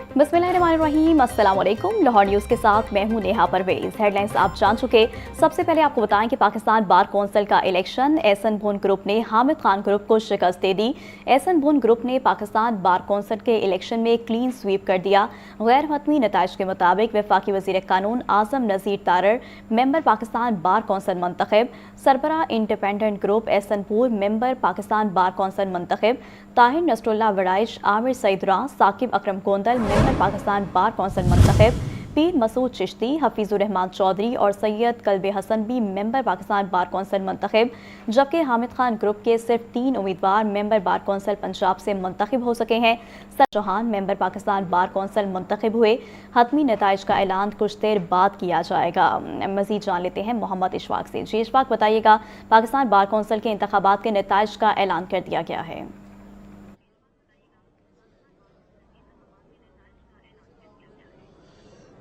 बिस्मिल्लाहिर्रहमानिर्रहीम, अस्सलाम वालेकुम। लाहौर न्यूज़ के साथ मैं हूं नेहा परवेज। हेडलाइंस आप जान चुके। सबसे पहले आपको बताएं कि पाकिस्तान बार कौंसिल का इलेक्शन, एहसन भून ग्रुप ने हामिद खान ग्रुप को शिकस्त दे दी। एहसन भून ग्रुप ने पाकिस्तान बार कौंसिल के इलेक्शन में क्लीन स्वीप कर दिया। गैर हतमी नताइज के मुताबिक वफाकी वज़ीर कानून Azam Nazir Tarar member Pakistan bar council मुंतखब, सरबरा इंडिपेंडेंट ग्रुप एहसन भून मेंबर पाकिस्तान बार कौंसिल मुंतखब, Tahir Nasrullah Warraich, Amir Saeed Ran, Saqib Akram Gondal member Pakistan bar council मुंतखब, पीर मसूद चिश्ती, हफीजुर रहमान चौधरी और सैयद कल्बे हसन भी मेंबर पाकिस्तान बार कौंसिल मुंतखब, जबकि हामिद खान ग्रुप के सिर्फ 3 उम्मीदवार मेंबर बार कौंसिल पंजाब से मुंतखब हो सके हैं। Sir Chauhan member Pakistan bar council मुंतखब हुए। हतमी नताइज का ऐलान कुछ देर बाद किया जाएगा। मजीद जान लेते हैं मोहम्मद इशफाक से। जी इशफाक, बताइएगा, पाकिस्तान बार कौंसिल के इंतखाबात के नताइज का ऐलान कर दिया गया है।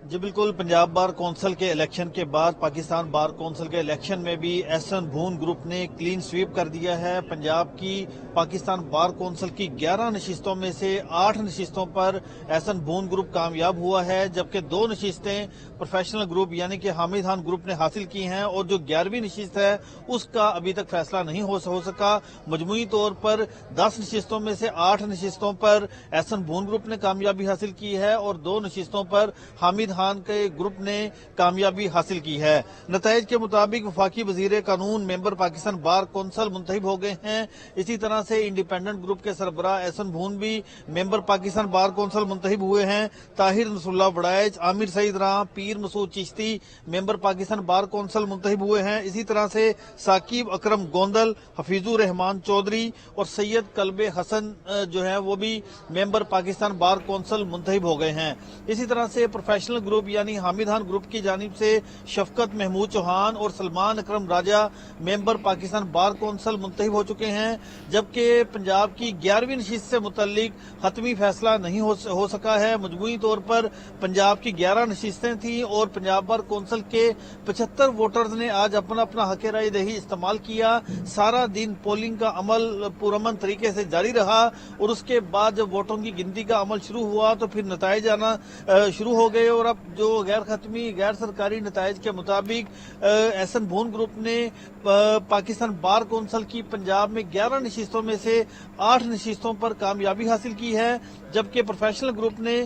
जी बिल्कुल, पंजाब बार कौंसिल के इलेक्शन के बाद पाकिस्तान बार कौंसिल के इलेक्शन में भी एहसन भून ग्रुप ने क्लीन स्वीप कर दिया है। पंजाब की पाकिस्तान बार कौंसिल की 11 नशिस्तों में से 8 नशिस्तों पर एहसन भून ग्रुप कामयाब हुआ है, जबकि 2 नशिस्तें प्रोफेशनल ग्रुप यानी कि हामिद खान ग्रुप ने हासिल की हैं और जो 11वीं नशिस्त है उसका अभी तक फैसला नहीं हो सका। मजमूई तौर पर 10 नशिस्तों में से 8 नशिस्तों पर एहसन भून ग्रुप ने कामयाबी हासिल की है और 2 नशिस्तों पर हामिद खान के ग्रुप ने कामयाबी हासिल की है। नताइज के मुताबिक वफाकी वजीर कानून मेंबर पाकिस्तान बार कौंसिल मुंतखब हो गए हैं। इसी तरह से इंडिपेंडेंट ग्रुप के सरबराह एहसन भून भी मेंबर पाकिस्तान बार कौंसिल मुंतखब हुए हैं। Tahir Nasrullah Warraich, Amir Saeed Ran, Pir Masood Chishti member Pakistan bar council मुंतखब हुए हैं। इसी तरह से साकिब अकरम गोंदल, हफीजुर रहमान चौधरी और सैयद कल्बे हसन जो है वो भी मेंबर पाकिस्तान बार कौंसिल मुंतखब हो गए हैं। इसी तरह से प्रोफेशनल ग्रुप यानी हामिद खान ग्रुप की जानिब से शफकत महमूद चौहान और सलमान अकरम राजा मेंबर पाकिस्तान बार कौंसिल मुंतखब हो चुके हैं, जबकि पंजाब की 11वीं नशिस्त से मुतल्लिक हतमी फैसला नहीं हो सका है। मजमूई तौर पर पंजाब की 11 नशिस्तें थीं और पंजाब बार कौंसिल के 75 वोटर्स ने आज अपना अपना हक राय दही इस्तेमाल किया। सारा दिन पोलिंग का अमल पुरअमन तरीके से जारी रहा और उसके बाद जब वोटों की गिनती का अमल शुरू हुआ तो फिर नताइज आना शुरू हो गए और अब जो गैर खत्मी गैर सरकारी नताइज के मुताबिक एहसन भून ग्रुप ने पाकिस्तान बार कौंसिल की पंजाब में 11 नशिस्तों में से 8 नशिस्तों पर कामयाबी हासिल की है, जबकि प्रोफेशनल ग्रुप ने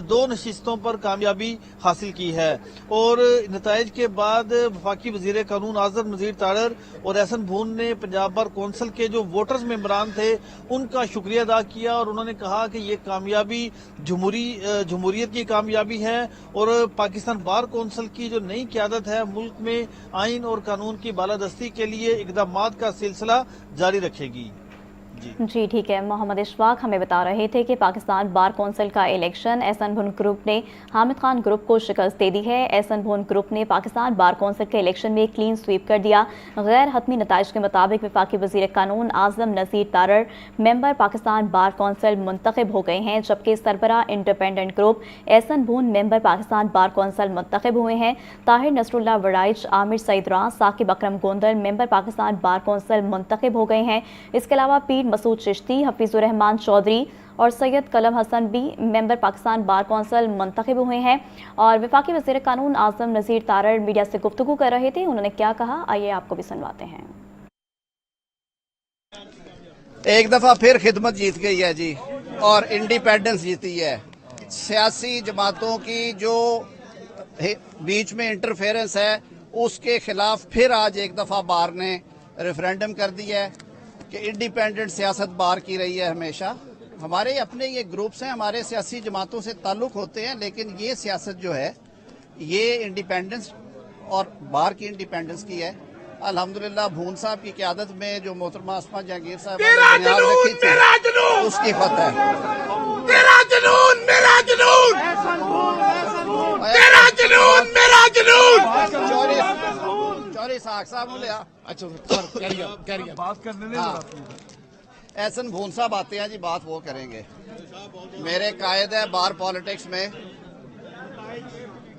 2 नशिस्तों पर कामयाबी हासिल की है। और नताइज के बाद वफाकी वजीर कानून आज़म नज़ीर तारर और एहसन भून ने पंजाब बार कौंसिल के जो वोटर्स मेंबरान थे उनका शुक्रिया अदा किया और उन्होंने कहा कि ये कामयाबी जमहूरियत की कामयाबी है और पाकिस्तान बार कौंसिल की जो नई क़यादत है मुल्क में आइन और कानून की बालादस्ती के लिए इक़दामात का सिलसिला जारी रखेगी। जी ठीक है। मोहम्मद इशफाक हमें बता रहे थे कि पाकिस्तान बार कौंसिल का इलेक्शन एहसन भून ग्रुप ने हामिद खान ग्रुप को शिकस्त दे दी है। एहसन भून ग्रुप ने पाकिस्तान बार कौंसिल के इलेक्शन में क्लीन स्वीप कर दिया। गैर हतमी नताइज के मुताबिक वफाकी वजीर कानून Azam Nazir Tarar member Pakistan bar council मुंतखब हो गए हैं, जबकि सरबरा इंडिपेंडेंट ग्रुप एहसन भून मेंबर पाकिस्तान बार कौंसिल मुंतखब हुए हैं। Tahir Nasrullah Warraich, Amir Saeed Ran, Saqib Akram Gondal member Pakistan bar council मुंतखब हो गए हैं। इसके अलावा पीर मसूद चिश्ती, हफीजुर रहमान चौधरी और सैयद कलम हसन भी मेंबर पाकिस्तान बार कौंसिल मुंतखब हुए हैं। और वफाकी वज़ीर कानून आज़म नज़ीर तारर मीडिया से गुफ्तगू कर रहे थे। उन्होंने क्या कहा, आइए आपको भी सुनवाते हैं। एक दफा फिर खिदमत जीत गई है जी और इंडिपेंडेंस जीती है। सियासी जमातों की जो बीच में इंटरफेरेंस है उसके खिलाफ फिर आज एक दफा बार ने रेफरेंडम कर दिया है कि इंडिपेंडेंट सियासत बार की रही है हमेशा। हमारे अपने ये ग्रुप्स हैं, हमारे सियासी जमातों से ताल्लुक होते हैं, लेकिन ये सियासत जो है ये इंडिपेंडेंस और बार की इंडिपेंडेंस की है। अल्हम्दुलिल्लाह भून साहब की क़यादत में जो मोहतरमा आसमा जहांगीर साहब ने बुनियाद रखी थी उसकी फतह है। तेरा जुनून मेरा जुनून, तेरा जुनून मेरा जुनून। चौरी साख साहब लिया। अच्छा बात करने एहसन भून साहब आते हैं जी, बात वो करेंगे। मेरे कायद है बार पॉलिटिक्स में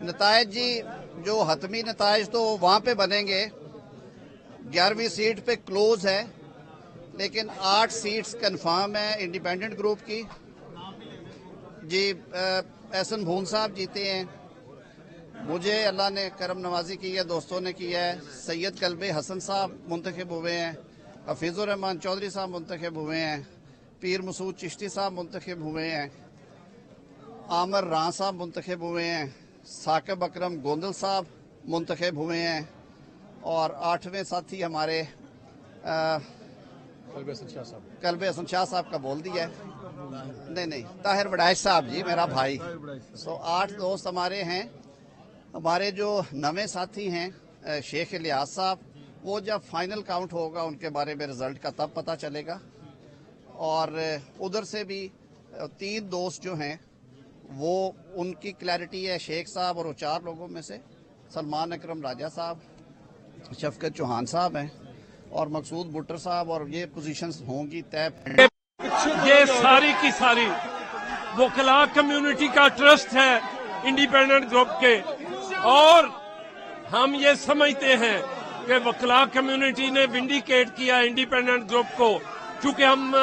नताइज जी, जो हतमी नताइज तो वहां पे बनेंगे। 11वीं सीट पे क्लोज है, लेकिन 8 सीट्स कंफर्म है इंडिपेंडेंट ग्रुप की جی احسن بھون صاحب جیتے ہیں. مجھے اللہ نے کرم نوازی کی ہے, دوستوں نے کی ہے. سید قلب حسن صاحب منتخب ہوئے ہیں. حفیظ الرحمان چودھری صاحب منتخب ہوئے ہیں. پیر مسعود چشتی صاحب منتخب ہوئے ہیں. عامر راں صاحب منتخب ہوئے ہیں. ثاقب اکرم گوندل صاحب منتخب ہوئے ہیں. اور 8ویں ساتھی ہمارے قلب حسن شاہ صاحب کا بول دیا ہے. نہیں طاہر وڈائش صاحب جی میرا بھائی. 8 دوست ہمارے ہیں. ہمارے جو نویں ساتھی ہیں شیخ الیاس صاحب, وہ جب فائنل کاؤنٹ ہوگا ان کے بارے میں رزلٹ کا تب پتہ چلے گا. اور ادھر سے بھی 3 دوست جو ہیں وہ ان کی کلیئرٹی ہے, شیخ صاحب اور وہ 4 لوگوں میں سے سلمان اکرم راجہ صاحب, شفقت چوہان صاحب ہیں اور مقصود بٹر صاحب, اور یہ پوزیشنز ہوں گی طے. یہ ساری کی ساری وکلاء کمیونٹی کا ٹرسٹ ہے انڈیپینڈنٹ گروپ کے, اور ہم یہ سمجھتے ہیں کہ وکلاء کمیونٹی نے ونڈیکیٹ کیا انڈیپینڈنٹ گروپ کو, کیونکہ ہم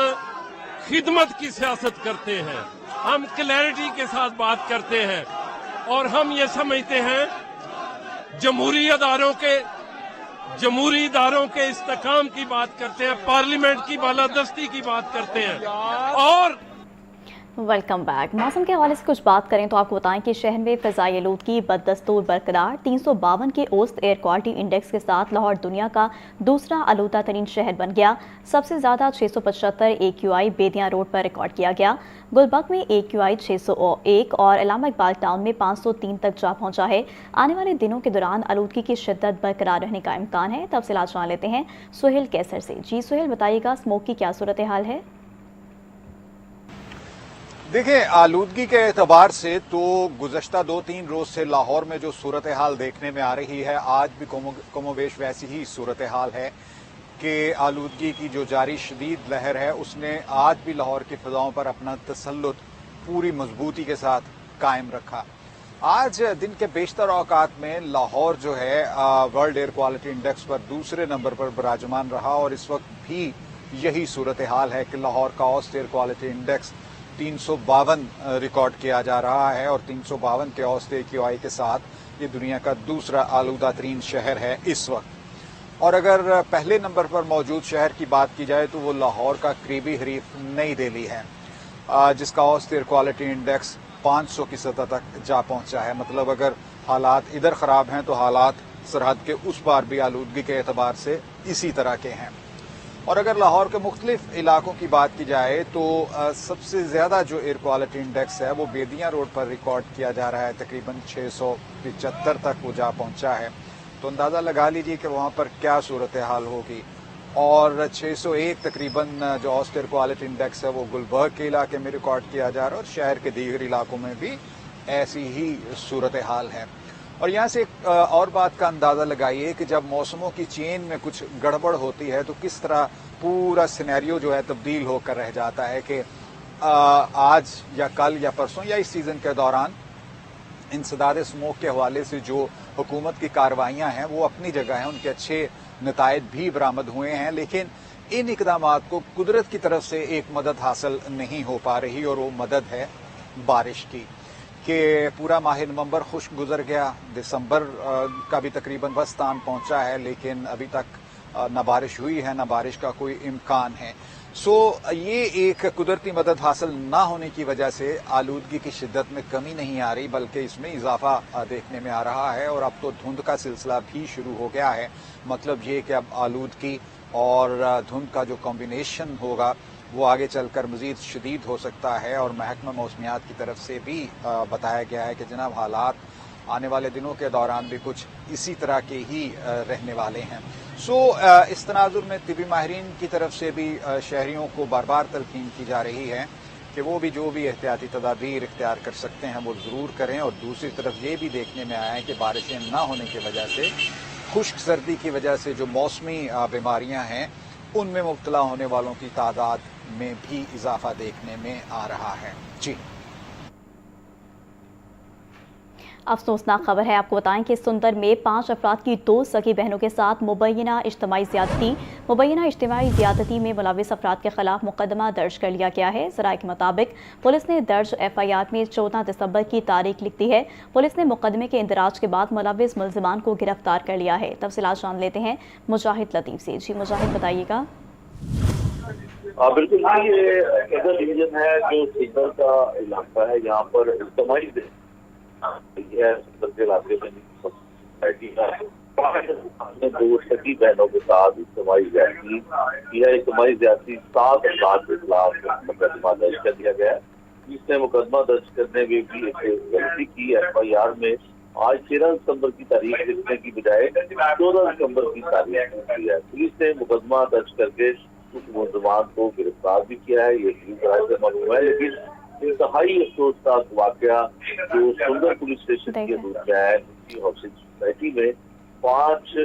خدمت کی سیاست کرتے ہیں, ہم کلیئرٹی کے ساتھ بات کرتے ہیں, اور ہم یہ سمجھتے ہیں جمہوری اداروں کے استحکام کی بات کرتے ہیں, پارلیمنٹ کی بالادستی کی بات کرتے ہیں. اور ویلکم بیک. موسم کے حوالے سے کچھ بات کریں تو آپ کو بتائیں کہ شہر میں فضائی آلودگی بدستور برقرار. 352 کے اوسط ایئر کوالٹی انڈیکس کے ساتھ لاہور دنیا کا دوسرا آلودہ ترین شہر بن گیا. سب سے زیادہ 675 AQI بیدیاں روڈ پر ریکارڈ کیا گیا. گلبرگ میں AQI 601 اور علامہ اقبال ٹاؤن میں 503 تک جا پہنچا ہے. آنے والے دنوں کے دوران آلودگی کی شدت برقرار رہنے کا امکان ہے. تفصیلات جان لیتے ہیں سہیل کیسر سے. جی سہیل, بتائیے گا اسموک کی کیا صورتحال ہے؟ دیکھیں, آلودگی کے اعتبار سے تو گزشتہ 2-3 روز سے لاہور میں جو صورتحال دیکھنے میں آ رہی ہے, آج بھی کم و بیش ویسی ہی صورتحال ہے کہ آلودگی کی جو جاری شدید لہر ہے اس نے آج بھی لاہور کی فضاؤں پر اپنا تسلط پوری مضبوطی کے ساتھ قائم رکھا. آج دن کے بیشتر اوقات میں لاہور جو ہے ورلڈ ایئر کوالٹی انڈیکس پر دوسرے نمبر پر براجمان رہا, اور اس وقت بھی یہی صورتحال ہے کہ لاہور کا اوسط ایئر کوالٹی انڈیکس 352 ریکارڈ کیا جا رہا ہے, اور 352 کے اوسط AQI کے ساتھ یہ دنیا کا دوسرا آلودہ ترین شہر ہے اس وقت. اور اگر پہلے نمبر پر موجود شہر کی بات کی جائے تو وہ لاہور کا قریبی حریف نئی دہلی ہے, جس کا اوسط ایئر کوالٹی انڈیکس 500 کی سطح تک جا پہنچا ہے. مطلب اگر حالات ادھر خراب ہیں تو حالات سرحد کے اس پار بھی آلودگی کے اعتبار سے اسی طرح کے ہیں. اور اگر لاہور کے مختلف علاقوں کی بات کی جائے تو سب سے زیادہ جو ایئر کوالٹی انڈیکس ہے وہ بیدیاں روڈ پر ریکارڈ کیا جا رہا ہے, تقریباً 675 تک وہ جا پہنچا ہے. تو اندازہ لگا لیجیے کہ وہاں پر کیا صورتحال ہوگی. اور 601 تقریباً جو اوسط ایئر کوالٹی انڈیکس ہے وہ گلبرگ کے علاقے میں ریکارڈ کیا جا رہا ہے, اور شہر کے دیگر علاقوں میں بھی ایسی ہی صورتحال ہے. اور یہاں سے ایک اور بات کا اندازہ لگائیے کہ جب موسموں کی چین میں کچھ گڑبڑ ہوتی ہے تو کس طرح پورا سینیریو جو ہے تبدیل ہو کر رہ جاتا ہے کہ آج یا کل یا پرسوں یا اس سیزن کے دوران انسداد اسموک کے حوالے سے جو حکومت کی کارروائیاں ہیں وہ اپنی جگہ ہیں, ان کے اچھے نتائج بھی برآمد ہوئے ہیں, لیکن ان اقدامات کو قدرت کی طرف سے ایک مدد حاصل نہیں ہو پا رہی, اور وہ مدد ہے بارش کی. کہ پورا ماہ نومبر خشک گزر گیا, دسمبر کا بھی تقریباً وسطان پہنچا ہے, لیکن ابھی تک نہ بارش ہوئی ہے نہ بارش کا کوئی امکان ہے. یہ ایک قدرتی مدد حاصل نہ ہونے کی وجہ سے آلودگی کی شدت میں کمی نہیں آ رہی بلکہ اس میں اضافہ دیکھنے میں آ رہا ہے, اور اب تو دھند کا سلسلہ بھی شروع ہو گیا ہے. مطلب یہ کہ اب آلودگی اور دھند کا جو کمبینیشن ہوگا وہ آگے چل کر مزید شدید ہو سکتا ہے. اور محکمہ موسمیات کی طرف سے بھی بتایا گیا ہے کہ جناب حالات آنے والے دنوں کے دوران بھی کچھ اسی طرح کے ہی رہنے والے ہیں. اس تناظر میں طبی ماہرین کی طرف سے بھی شہریوں کو بار بار تلقین کی جا رہی ہے کہ وہ بھی جو بھی احتیاطی تدابیر اختیار کر سکتے ہیں وہ ضرور کریں. اور دوسری طرف یہ بھی دیکھنے میں آیا ہے کہ بارشیں نہ ہونے کی وجہ سے, خشک سردی کی وجہ سے جو موسمی بیماریاں ہیں ان میں مبتلا ہونے والوں کی تعداد میں بھی اضافہ دیکھنے میں آ رہا ہے. جی अफसोसनाक खबर है, आपको बताएं कि सुंदर में 5 अफराद की 2 सगी बहनों के साथ मुबैना इज्तिमाई ज़्यादती में मुलविस अफराद के खिलाफ मुकदमा दर्ज कर लिया गया है। ज़राए के मुताबिक पुलिस ने दर्ज FIR में 14 दिसंबर की तारीख लिख दी है। पुलिस ने मुकदमे के इंदराज के बाद मुलविस मुल्ज़िमान को गिरफ्तार कर लिया है। तफसीलात जान लेते हैं मुजाहिद लतीफ़ से। जी मुजाहिद, बताइएगा। बिल्कुल, ये सदर डिवीजन है जो सीकर का इलाका है, यहाँ पर इज्तिमाई दो सगी बहनों के साथ इज्तिमाई ज्यादती 7 अफराद के खिलाफ मुकदमा दर्ज कर दिया गया है। जिसने मुकदमा दर्ज करने में भी एक गलती की। FIR में आज 13 दिसंबर की तारीख लिखने की बजाय 14 दिसंबर की तारीख लिखी है। पुलिस ने मुकदमा दर्ज करके कुछ मुलजमान को गिरफ्तार भी किया है, ये पूरी तरह से मालूम है। लेकिन इंतहाई अफसोसनाक वाकया जो सुंदर पुलिस स्टेशन के हदूद में है, हाउसिंग सोसाइटी में 5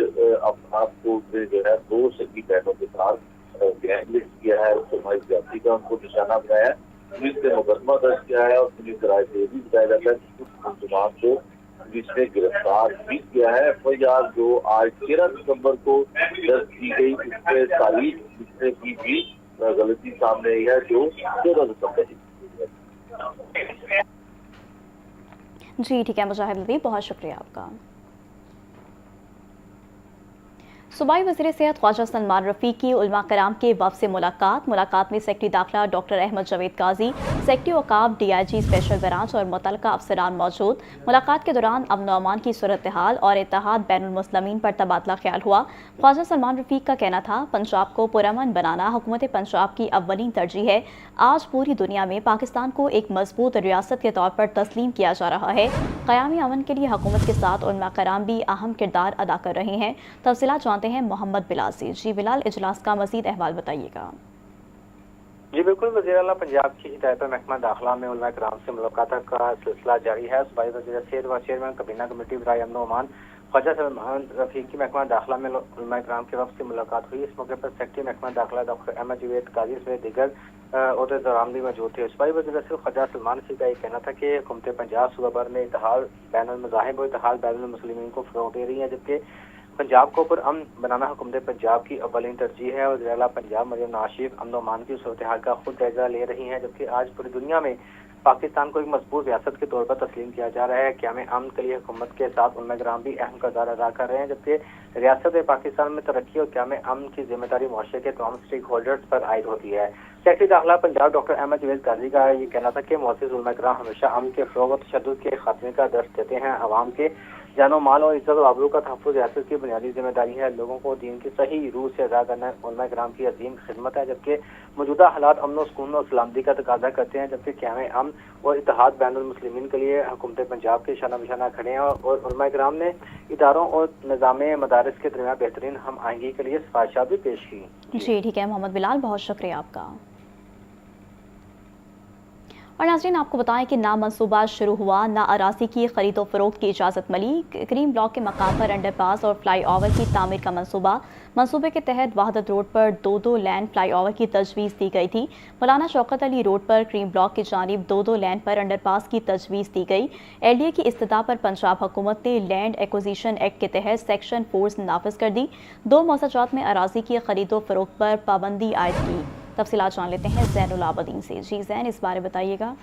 अफराद को जो है 2 सगी बहनों के साथ गैंगलिस्ट किया है, इज्तिमाई ज्यादती का उनको निशाना बनाया है। पुलिस ने मुकदमा दर्ज किया है और पुलिस राय से भी बताया जाता है कि कुछ मुलजमान को पुलिस ने गिरफ्तार भी किया है। FIR जो आज 13 दिसंबर को दर्ज की गई, उसमें तारीख लिखने की भी गलती सामने आई है जो 14 दिसंबर की। जी ठीक है मुजाहिद लतीफ़, बहुत शुक्रिया आपका। सूबाई वज़ीर सेहत ख्वाजा सलमान रफ़ीक की उलमा कराम के वफ़द से मुलाकात में सेक्रेटरी दाखिला डॉक्टर अहमद जावेद काजी, सेक्रेटरी औकाफ DIG स्पेशल ब्रांच और मुतलका अफसरान मौजूद। मुलाकात के दौरान अमन व अमान की सूरत हाल और इत्तेहाद बैनुल मुस्लिमीन पर तबादला ख्याल हुआ। ख्वाजा सलमान रफ़ीक का कहना था, पंजाब को पुरअमन बनाना हुकूमत पंजाब की अव्वलीन तरजीह है। आज पूरी दुनिया में पाकिस्तान को एक मजबूत रियासत के तौर पर तस्लीम किया जा रहा है। क़यामी अमन के लिए हुकूमत के साथ उलमा कराम भी अहम किरदार अदा कर रहे हैं। तफसीलात जानते हैं मोहम्मद बिलाल से। जी बिलाल, इजलास का मज़ीद अहवाल बताइएगा। जी बिल्कुल, वज़ीर आला पंजाब की हिदायत पर महकमा दाखिला में उलमा कराम से मुलाकात का सिलसिला जारी है। सूबाई वज़ीर सेहत व चेयरमैन कबीना कमेटी बराए अमन व अमान ख्वाजा सलमान रफ़ीक की महकमा दाखिला में उलमा कराम के वफ़द से मुलाकात हुई। इस मौके पर सेक्रेटरी महकमा दाखिला डॉक्टर अहमद जावेद काजी समेत दीगर ओहदेदारान भी मौजूद थे। सूबाई वज़ीर ख्वाजा सलमान रफ़ीक का ये कहना था कि हुकूमत पंजाब सूबा भर में इत्तेहाद बैनुल मज़ाहिब और इत्तेहाद बैनुल मुस्लिमीन को फ़रोग़ दे रही है, जबकि पंजाब को पुरअमन बनाना हुकूमत पंजाब की अव्वलीन तरजीह है। वज़ीर आला पंजाब मरियम नवाज़ शरीफ अमन व अमान की सूरत हाल का खुद जायजा ले रही हैं, जबकि आज पूरी दुनिया में पाकिस्तान को एक मजबूत रियासत के तौर पर तस्लीम किया जा रहा है। क़याम अमन के लिए हुकूमत के साथ उलमा कराम भी अहम किरदार अदा कर रहे हैं, जबकि रियासत पाकिस्तान में तरक्की और क़याम अमन की जिम्मेदारी मुआशरे के तमाम स्टेक होल्डर्स पर आयद होती है। सेक्रेटरी दाखिला पंजाब डॉक्टर अहमद जावेद काजी का ये कहना था कि मुअज़्ज़िज़ उलमा कराम हमेशा अमन के फ़रोग़ और तशद्दुद के खात्मे का दर्स देते हैं। अवाम के जानो माल और इज्जत और आबरू का तहफ़्फ़ुज़ रियासत की बुनियादी जिम्मेदारी है। लोगों को दीन की सही रूह से अदा करना उलमा कराम की अजीम खिदमत है, जबकि मौजूदा हालात अमन और सुकून और सलामती का तकाज़ा करते हैं, जबकि क़याम अमन और इत्तेहाद बैनुल मुस्लिमीन के लिए हुकूमत पंजाब के शाना बशाना खड़े हैं। और उलमा कराम ने इदारों और निज़ाम मदारिस के दरमियान बेहतरीन हम आहंगी के लिए सिफारिशात भी पेश की। जी ठीक है मोहम्मद बिलाल, बहुत शुक्रिया आपका। और नाज़रीन, आपको बताएं कि ना मंसूबा शुरू हुआ, ना अराजी की खरीदो फरोख्त की इजाज़त मिली। क्रीम ब्लॉक के मकाम पर अंडरपास और फ्लाई ओवर की तामीर का मंसूबे के तहत वहदत रोड पर 2 लेन फ्लाई ओवर की तजवीज़ दी गई थी। मौलाना शौकत अली रोड पर क्रीम ब्लॉक की जानिब 2 लेन पर अंडरपास की तजवीज़ दी गई। LDA की इस्तदा पर पंजाब हुकूमत ने लैंड एक्विजिशन एक्ट के तहत सेक्शन 4 नाफिज कर दी। 2 मौज़ाजात में अराजी की खरीदो फरोख्त पर पाबंदी आयद की। तफसीलात जान लेते हैं ज़ैनुल आबदीन से। जी ज़ैन, इस बारे बताइएगा।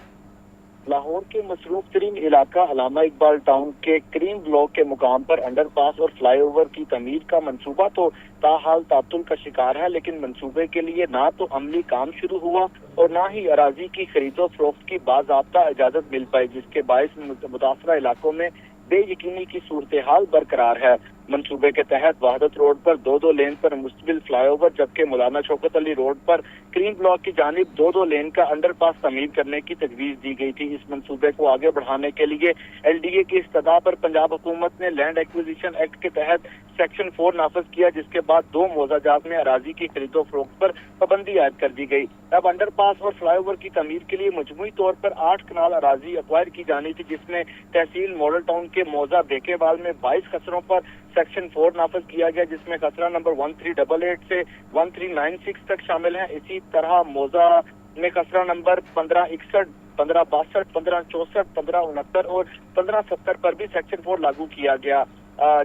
लाहौर के मसरूफ तरीन इलाका अलामा इकबाल टाउन के क्रीम ब्लॉक के मुकाम पर अंडरपास और फ्लाईओवर की तमीर का मंसूबा तो ताहाल तातुल का शिकार है, लेकिन मंसूबे के लिए ना तो अमली काम शुरू हुआ और ना ही अराजी की खरीदो फरोख्त की बाज़ाब्ता इजाजत मिल पाई, जिसके बायस मुतासरा इलाकों में बेयकीनी की सूरत हाल बरकरार है। मंसूबे के तहत वहदत रोड पर 2 लेन पर मुस्तबिल फ्लाईओवर, जबकि मौलाना शौकत अली रोड पर क्रीम ब्लॉक की जानिब 2 लेन का अंडरपास तमीर करने की तजवीज़ दी गई थी। इस मंसूबे को आगे बढ़ाने के लिए LDA की इस्तदा पर पंजाब हुकूमत ने लैंड एक्विजिशन एक्ट के तहत सेक्शन 4 नाफिज किया, जिसके बाद 2 मौज़ाजात में अराजी की खरीदो फरोख्त पर पाबंदी आयद कर दी गई। अब अंडरपास और फ्लाईओवर की तमीर के लिए मजमूई तौर पर 8 कनाल अराजी एक्वायर की जानी थी, जिसमें तहसील मॉडल टाउन के मौजा बेकेवाल में 22 खसरों पर सेक्शन 4 नाफिज किया गया, जिसमें खसरा नंबर 1388 से 1396 तक शामिल है। इसी तरह मौजा में खसरा नंबर 1561 1562, 1564, 1569 और 1570 पर भी सेक्शन 4 लागू किया गया।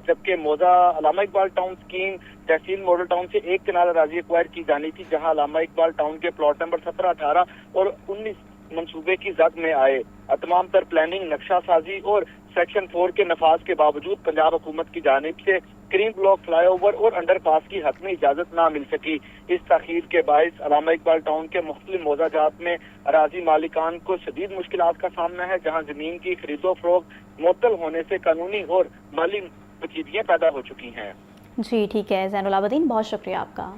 जबकि मौजा अलामा इकबाल टाउन स्कीम तहसील मॉडल टाउन से एक कनाल अराजी एक्वायर की जानी थी, जहां अलामा इकबाल टाउन के प्लॉट नंबर 17, 18 और 19 मंसूबे की जद में आए। तमाम तर प्लानिंग, नक्शा साजी और सेक्शन 4 के नफाज के बावजूद पंजाब हुकूमत की जानिब से क्रीम ब्लॉक, फ्लाईओवर और अंडरपास की हक में इजाजत ना मिल सकी। इस तखीर के बायस अलामा इकबाल टाउन के मुख्तलिफ मौजाजात में अराजी मालिकान को शदीद मुश्किलात का सामना है, जहाँ जमीन की खरीदो फरोख्त मुअत्तल होने से कानूनी और माली पेचीदगियां पैदा हो चुकी हैं। जी ठीक है ज़ैनुल आबदीन, बहुत शुक्रिया आपका।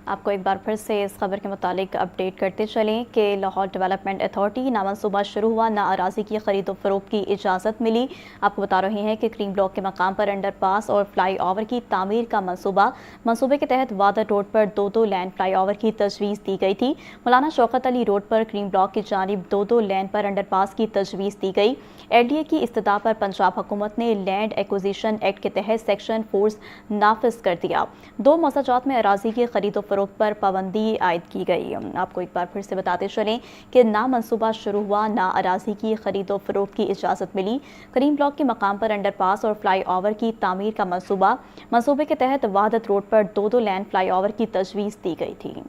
आपको एक बार फिर से इस खबर के मुतालिक अपडेट करते चलें कि लाहौर डेवलपमेंट अथॉरिटी ना मनसूबा शुरू हुआ, ना अराजी की खरीदो फरोख्त की इजाज़त मिली। आपको बता रहे हैं कि क्रीम ब्लॉक के मकाम पर अंडरपास और फ्लाई ओवर की तामीर का मनसूबे के तहत वादर रोड पर 2 लैन फ्लाई ओवर की तजवीज़ दी गई थी। मौलाना शौकत अली रोड पर क्रीम ब्लॉक की जानिब 2 लैन पर अंडरपास की तजवीज़ दी गई। LDA की इस्तदा पर पंजाब हुकूमत ने लैंड एक्विजिशन एक्ट के तहत सेक्शन 4 नाफिज कर दिया। 2 मौजाजात में अराजी की खरीदो फरोख्त पर पाबंदी आयद की गई। आपको एक बार फिर से बताते चलें कि ना मनसूबा शुरू हुआ, ना अराजी की खरीदो फरोख्त की इजाज़त मिली। करीम ब्लॉक के मकाम पर अंडरपास और फ्लाई ओवर की तामीर का मनसूबे के तहत वहादत रोड पर 2 लैन फ्लाई ओवर की तजवीज़ दी गई थी।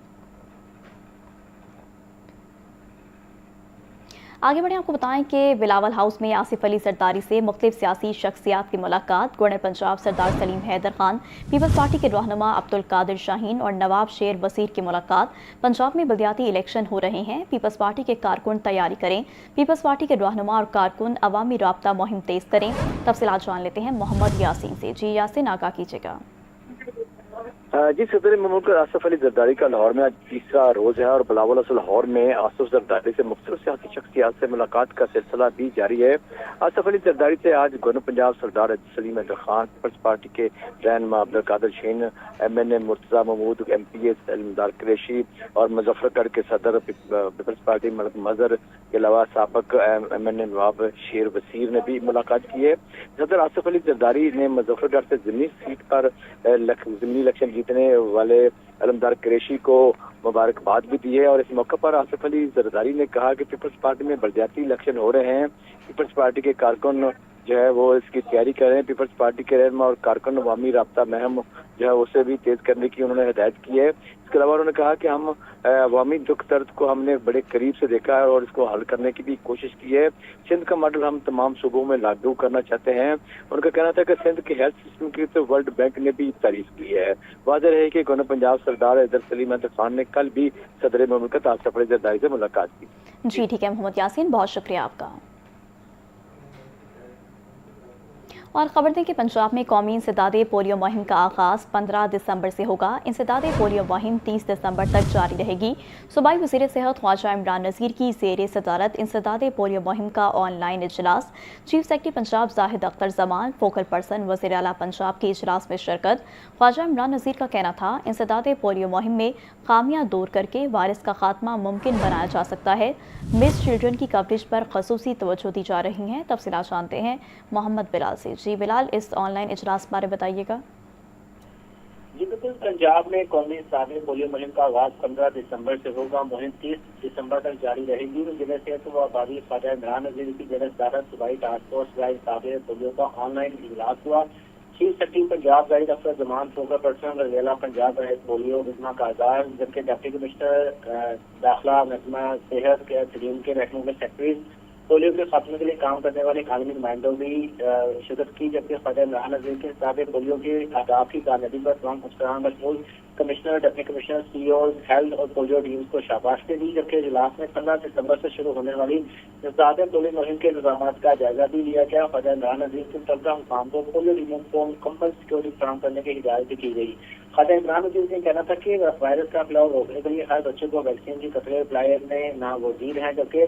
आगे बढ़े आपको बताएं कि बिलावल हाउस में आसिफ अली सरदारी से मुख्तलिफ सियासी शख्सियात की मुलाकात। गवर्नर पंजाब सरदार सलीम हैदर खान, पीपल्स पार्टी के रहनुमा अब्दुल कादिर शाहीन और नवाब शेर वसीर की मुलाकात। पंजाब में बलदियाती इलेक्शन हो रहे हैं, पीपल्स पार्टी के कारकुन तैयारी करें। पीपल्स पार्टी के रहनुमा और कारकुन अवामी राब्ता मुहिम तेज करें। तफसीलात जान लेते हैं मोहम्मद यासीन से। जी यासीन, आगाह कीजिएगा। जी, सदर मुल्क आसिफ अली जरदारी का लाहौर में आज तीसरा रोज है और बिलावल असल लाहौर में आसिफ जरदारी से मुख्तलिफ सियासी शख्सियात से मुलाकात का सिलसिला भी जारी है। आसिफ अली जरदारी से आज गवर्नर पंजाब सरदार सलीम हैदर खान, पीपल्स पार्टी के रहनुमा अब्दुल कादिर शाहीन, MNA मुर्तजा महमूद, MPS इल्मदार कुरैशी और मुजफ्फरगढ़ के सदर पीपल्स पार्टी मलिक मजहर के अलावा साबिक MNA नवाब शेर वसीर ने भी मुलाकात की है। सदर आसिफ अली जरदारी ने मुजफ्फरगढ़ से ज़मीनी सीट पर ज़मीनी इलेक्शन जीतने वाले इल्मदार कुरैशी को मुबारकबाद भी दी है और इस मौके पर आसिफ अली जरदारी ने कहा कि पीपल्स पार्टी में बलदियाती इलेक्शन हो रहे हैं, पीपल्स पार्टी के कारकुन जो है वो इसकी तैयारी कर रहे हैं। पीपल्स पार्टी के रहनुमा और कारकुन अवामी राब्ता महम जो है उसे भी तेज करने की उन्होंने हिदायत की है। इसके अलावा उन्होंने कहा कि हम अवामी दुख दर्द को हमने बड़े करीब से देखा है और इसको हल करने की भी कोशिश की है। सिंध का मॉडल हम तमाम सूबों में लागू करना चाहते हैं। उनका कहना था कि सिंध के हेल्थ सिस्टम की तो वर्ल्ड बैंक ने भी तारीफ की है। वाज़ेह है कि गवर्नर पंजाब सरदार हैदर सलीम हैदर खान ने कल भी सदर मुमलिकत आसिफ अली जरदारी से मुलाकात की। जी ठीक है मोहम्मद यासीन, बहुत शुक्रिया आपका। और खबर दें कि पंजाब में कौमी इंसदादे पोलियो मुहिम का आगाज़ 15 दिसंबर से होगा। इंसदादे पोलियो मुहिम 30 दिसंबर तक जारी रहेगी। सूबाई वज़ीर सेहत ख्वाजा इमरान नज़ीर की ज़ेर सदारत इंसदादे पोलियो मुहिम का ऑनलाइन इजलास। Chief secretary Punjab Zahid Akhtar Zaman, focal person वज़ीर आला पंजाब के इजलास में शिरकत। ख्वाजा इमरान नज़ीर का कहना था इंसदादे पोलियो मुहिम में खामियां दूर करके वायरस का खात्मा मुमकिन बनाया जा सकता है। मिस चिल्ड्रन की कवरेज पर खसूसी तवज्जो दी जा रही हैं। तफसीलात जानते हैं मोहम्मद बिलाल से। जी बिलाल, इस ऑनलाइन इजलास बारे बताइएगा। जी बिल्कुल, पंजाब में कौमी इंसदादे पोलियो मुहिम का आगाज 15 दिसंबर से होगा। मुहिम 30 दिसंबर तक जारी रहेगी। जिले सेहत व आबादी ख्वाजा इमरान नज़ीर की ज़ेर सदारत सूबाई टास्क फोर्स का इंसदादे पोलियो का ऑनलाइन इजलास हुआ। Chief secretary Punjab Zahid Akhtar Zaman, focal person वज़ीर पंजाब पोलियो विजमा का आगाज, जबकि डिप्टी कमिश्नर दाखिला महकमा सेहत के तरीन के महकमों के सेक्रेटरी पोलियो के खात्मे के लिए काम करने वाले कानूनी नुमाइंदों भी शिरकत की। जबकि ख्वाजा इमरान नज़ीर के हिसाब पोलियो के आदाब की कामयाबी पर तमाम अफसरान मशमूल commissioner, deputy commissioner, CEO, health और पोलियो टीम्स को शाबाशी दी। जबकि इजलास में 15 दिसंबर से शुरू होने वाली इंसदादे पोलियो मुहिम के इंतजाम का जायजा भी लिया गया। ख्वाजा इमरान नज़ीर के मुतल्लिक़ा मुकाम को पोलियो टीमों को मुकम्मल सिक्योरिटी फराहम करने की हिदायत भी की गई। ख्वाजा इमरान नज़ीर ने कहना था कि वायरस का फैलाव रोकने के लिए हर बच्चे को वैक्सीन की कतरे अप्लाई में नागजीर है। जबकि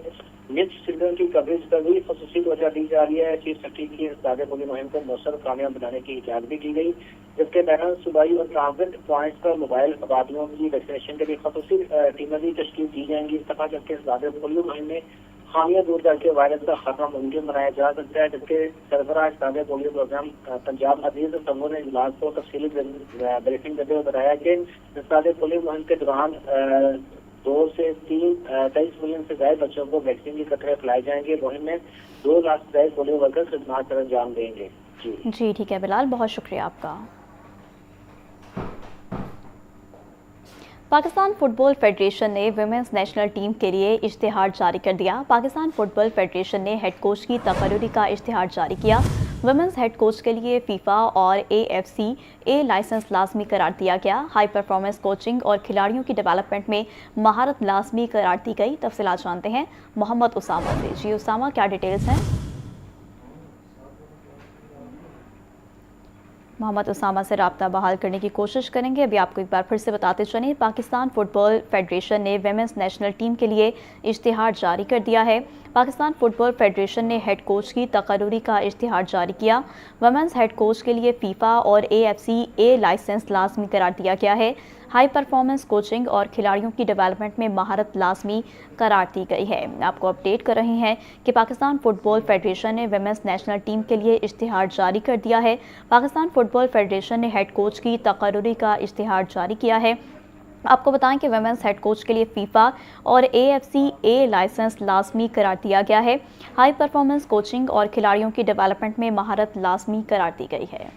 मिस चिल्ड्रन की कवरेज पर भी खसूसी तवज्जो दी जा रही है। चीफ सेक्रेटरी की इंसदादे पोलियो मुहिम को मौसर कामयाब बनाने की हिदायत भी की गई। जबकि बैन सूबाई और ट्रांजिट पॉइंट्स पर मोबाइल आबादियों की वैक्सीनेशन के लिए खसूसी टीमें भी तश्कील की जाएंगी। इस दफा जबकि इंसदादे पोलियो मुहिम में खामियां दूर करके वायरस का खात्मा मुमकिन बनाया जा सकता है। जबकि सरबराह इंसदादे पोलियो प्रोग्राम पंजाब अजीज समूह ने इजलास को तफसीली ब्रीफिंग करते हुए बताया कि इंसदादे पोलियो मुहिम के दौरान 2 سے 23 ملین سے زائد بچوں کو ویکسین کے قطرے پلائے جائیں گے. مہم میں 2 لاکھ سے زائد پولیو ورکر خدمات سر انجام دیں گے. جی ٹھیک ہے بلال، بہت شکریہ آپ کا. پاکستان فٹ بال فیڈریشن نے ویمنز نیشنل ٹیم کے لیے اشتہار جاری کر دیا. پاکستان فٹ بال فیڈریشن نے ہیڈ کوچ کی تقرری کا اشتہار جاری کیا. ویمنز ہیڈ کوچ کے لیے فیفا اور AFC لائسنس لازمی قرار دیا گیا. ہائی پرفارمنس کوچنگ اور کھلاڑیوں کی ڈیولپمنٹ میں مہارت لازمی قرار دی گئی. تفصیلات جانتے ہیں محمد اسامہ سے. جی اسامہ، کیا ڈیٹیلز ہیں؟ محمد اسامہ سے رابطہ بحال کرنے کی کوشش کریں گے. ابھی آپ کو ایک بار پھر سے بتاتے چلیں، پاکستان فٹ بال فیڈریشن نے ویمنز نیشنل ٹیم کے لیے اشتہار جاری کر دیا ہے. پاکستان فٹ بال فیڈریشن نے ہیڈ کوچ کی تقرری کا اشتہار جاری کیا. ویمنز ہیڈ کوچ کے لیے فیفا اور AFC لائسنس لازمی قرار دیا گیا ہے. ہائی پرفارمنس کوچنگ اور کھلاڑیوں کی ڈیولپمنٹ میں مہارت لازمی قرار دی گئی ہے. آپ کو اپڈیٹ کر رہے ہیں کہ پاکستان فٹ بال فیڈریشن نے ویمنز نیشنل ٹیم کے لیے اشتہار جاری کر دیا ہے. پاکستان فٹ بال فیڈریشن نے ہیڈ کوچ کی تقرری کا اشتہار جاری کیا ہے. آپ کو بتائیں کہ ویمنز ہیڈ کوچ کے لیے فیفا اور AFC لائسنس لازمی قرار دیا گیا ہے. ہائی پرفارمنس کوچنگ اور کھلاڑیوں کی ڈیولپمنٹ میں مہارت لازمی قرار دی گئی ہے.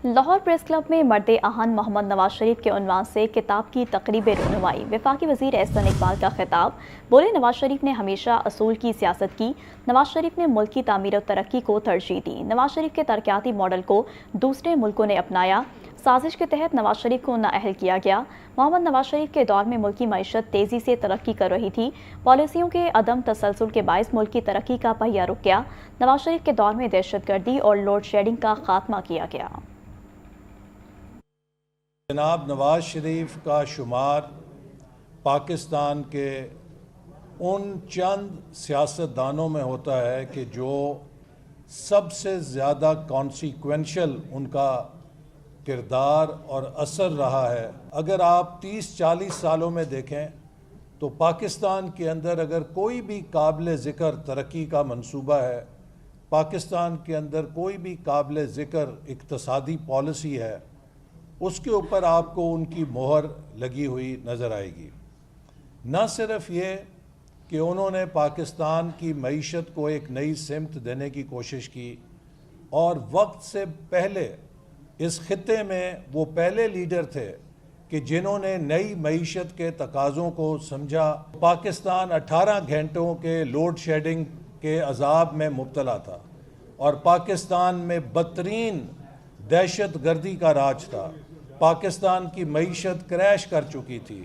لاہور پریس کلب میں مرد اہن محمد نواز شریف کے عنوان سے کتاب کی تقریب رونمائی. وفاقی وزیر احسن اقبال کا خطاب. بولے، نواز شریف نے ہمیشہ اصول کی سیاست کی. نواز شریف نے ملک کی تعمیر و ترقی کو ترجیح دی. نواز شریف کے ترقیاتی ماڈل کو دوسرے ملکوں نے اپنایا. سازش کے تحت نواز شریف کو نااہل کیا گیا. محمد نواز شریف کے دور میں ملک کی معیشت تیزی سے ترقی کر رہی تھی. پالیسیوں کے عدم تسلسل کے باعث ملک کی ترقی کا پہیہ رک گیا. نواز شریف کے دور میں دہشت گردی اور لوڈ شیڈنگ کا خاتمہ کیا گیا. جناب نواز شریف کا شمار پاکستان کے ان چند سیاستدانوں میں ہوتا ہے کہ جو سب سے زیادہ کانسیکوینشل ان کا کردار اور اثر رہا ہے. اگر آپ 30-40 سالوں میں دیکھیں تو پاکستان کے اندر اگر کوئی بھی قابل ذکر ترقی کا منصوبہ ہے، پاکستان کے اندر کوئی بھی قابل ذکر اقتصادی پالیسی ہے، اس کے اوپر آپ کو ان کی مہر لگی ہوئی نظر آئے گی. نہ صرف یہ کہ انہوں نے پاکستان کی معیشت کو ایک نئی سمت دینے کی کوشش کی، اور وقت سے پہلے اس خطے میں وہ پہلے لیڈر تھے کہ جنہوں نے نئی معیشت کے تقاضوں کو سمجھا. پاکستان 18 گھنٹوں کے لوڈ شیڈنگ کے عذاب میں مبتلا تھا، اور پاکستان میں بدترین دہشت گردی کا راج تھا. پاکستان کی معیشت کریش کر چکی تھی.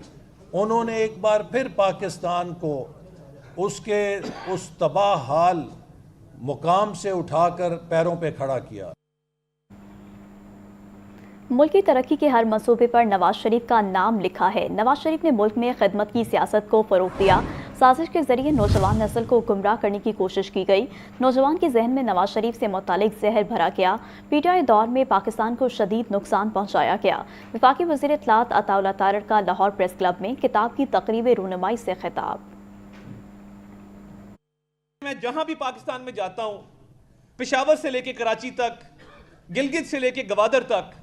انہوں نے ایک بار پھر پاکستان کو اس تباہ حال مقام سے اٹھا کر پیروں پہ کھڑا کیا. ملکی ترقی کے ہر منصوبے پر نواز شریف کا نام لکھا ہے. نواز شریف نے ملک میں خدمت کی سیاست کو فروغ دیا. سازش کے ذریعے نوجوان نسل کو گمراہ کرنے کی کوشش کی گئی. نوجوان کے ذہن میں نواز شریف سے متعلق زہر بھرا گیا. PTI دور میں پاکستان کو شدید نقصان پہنچایا گیا. وفاقی وزیر اطلاعات عطا اللہ تارڑ کا لاہور پریس کلب میں کتاب کی تقریب رونمائی سے خطاب. میں جہاں بھی پاکستان میں جاتا ہوں، پشاور سے لے کے کراچی تک، گلگت سے لے کے گوادر تک،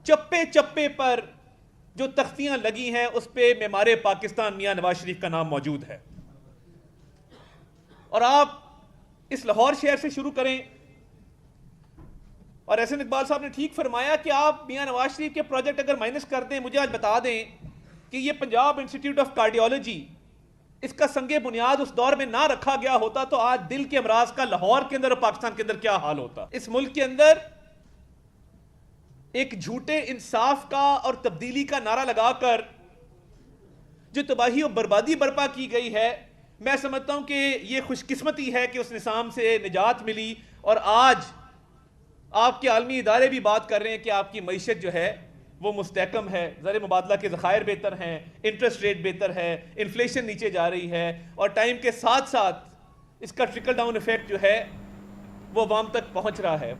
چپے چپے پر جو تختیاں لگی ہیں اس پہ معمار پاکستان میاں نواز شریف کا نام موجود ہے. اور آپ اس لاہور شہر سے شروع کریں. اور احسن اقبال صاحب نے ٹھیک فرمایا کہ آپ میاں نواز شریف کے پروجیکٹ اگر مائنس کر دیں، مجھے آج بتا دیں کہ یہ پنجاب انسٹیٹیوٹ آف کارڈیولوجی، اس کا سنگ بنیاد اس دور میں نہ رکھا گیا ہوتا تو آج دل کے امراض کا لاہور کے اندر اور پاکستان کے اندر کیا حال ہوتا. اس ملک کے اندر ایک جھوٹے انصاف کا اور تبدیلی کا نعرہ لگا کر جو تباہی اور بربادی برپا کی گئی ہے، میں سمجھتا ہوں کہ یہ خوش قسمتی ہے کہ اس نظام سے نجات ملی. اور آج آپ کے عالمی ادارے بھی بات کر رہے ہیں کہ آپ کی معیشت جو ہے وہ مستحکم ہے، زر مبادلہ کے ذخائر بہتر ہیں، انٹرسٹ ریٹ بہتر ہے، انفلیشن نیچے جا رہی ہے، اور ٹائم کے ساتھ ساتھ اس کا ٹرکل ڈاؤن ایفیکٹ جو ہے وہ عوام تک پہنچ رہا ہے.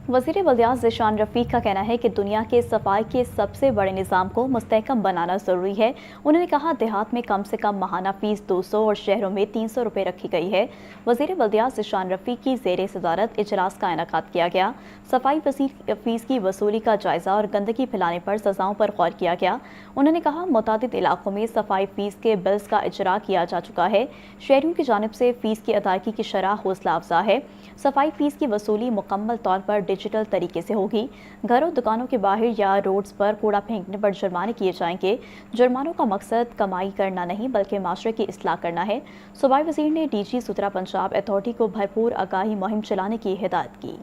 वज़ीर बल्दियात ज़ीशान रफ़ीक का कहना है कि दुनिया के सफाई के सबसे बड़े निज़ाम को मुस्तहकम बनाना ज़रूरी है। उन्होंने कहा देहात में कम से कम माहाना फ़ीस 200 और शहरों में 300 रुपये रखी गई है। वज़ीर बल्दियात ज़ीशान रफ़ीक की ज़ेरे सदारत इजलास का इनेकाद किया गया। सफाई फ़ीस की वसूली का जायज़ा और गंदगी फैलाने पर सज़ाओं पर गौर किया गया। उन्होंने कहा मुतादिद इलाकों में सफाई फ़ीस के बिल्स का इजरा किया जा चुका है। शहरियों की जानिब से फ़ीस की अदायगी की शरह हौसला अफजा है। सफाई फ़ीस की वसूली मुकम्मल तौर पर डिजिटल तरीके से होगी। घरों दुकानों के बाहर या रोड्स पर कूड़ा फेंकने पर जुर्माने किए जाएंगे। जुर्मानों का मकसद कमाई करना नहीं बल्कि माशरे की इस्लाह करना है। सूबाई वज़ीर ने डीजी सुतरा पंजाब अथॉरिटी को भरपूर आगाही मुहिम चलाने की हिदायत की।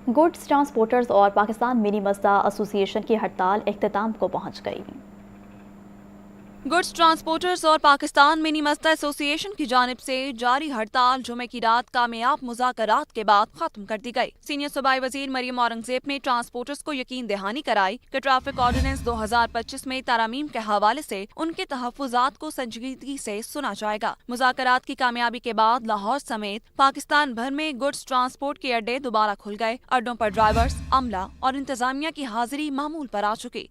गुड्स ट्रांसपोर्टर्स और पाकिस्तान मिनी मज़दा एसोसिएशन की हड़ताल इख्तिताम को पहुंच गई। गुड्स ट्रांसपोर्टर्स और पाकिस्तान मिनी मज़दा एसोसिएशन की जानिब से जारी हड़ताल जुमे की रात कामयाब मुज़ाकरात के बाद खत्म कर दी गई। सीनियर सूबाई वज़ीर मरियम औरंगज़ेब ने ट्रांसपोर्टर्स को यकीन दहानी कराई कि ट्रैफिक ऑर्डिनेंस 2025 में तरमीम के हवाले से उनके तहफ़्फ़ुज़ात को संजीदगी से सुना जाएगा। मुज़ाकरात की कामयाबी के बाद लाहौर समेत पाकिस्तान भर में गुड्स ट्रांसपोर्ट के अड्डे दोबारा खुल गए। अड्डों पर ड्राइवर्स, अमला और इंतजामिया की हाजिरी मामूल पर आ चुकी।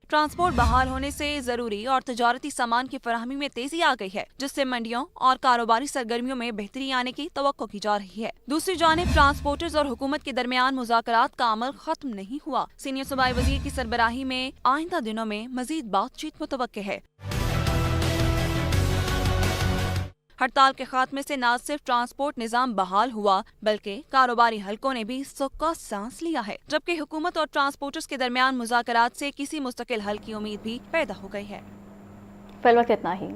ट्रांसपोर्ट बहाल होने से जरूरी और तजारती सामान की फराहमी में तेजी आ गई है, जिससे मंडियों और कारोबारी सरगर्मियों में बेहतरी आने की तवक्को की जा रही है। दूसरी जानिब ट्रांसपोर्टर्स और हुकूमत के दरमियान मुज़ाकरात का अमल खत्म नहीं हुआ। सीनियर सूबाई वज़ीर की सरबराही में आइंदा दिनों में मजीद बातचीत मुतवक्के है। हड़ताल के खात्मे से न सिर्फ ट्रांसपोर्ट निज़ाम बहाल हुआ बल्कि कारोबारी हलकों ने भी सुक्का सांस लिया है, जबकि हुकूमत और ट्रांसपोर्टर्स के दरमियान मुज़ाकरात से किसी मुस्तकिल हल की उम्मीद भी पैदा हो गई है। फिलहाल इतना ही।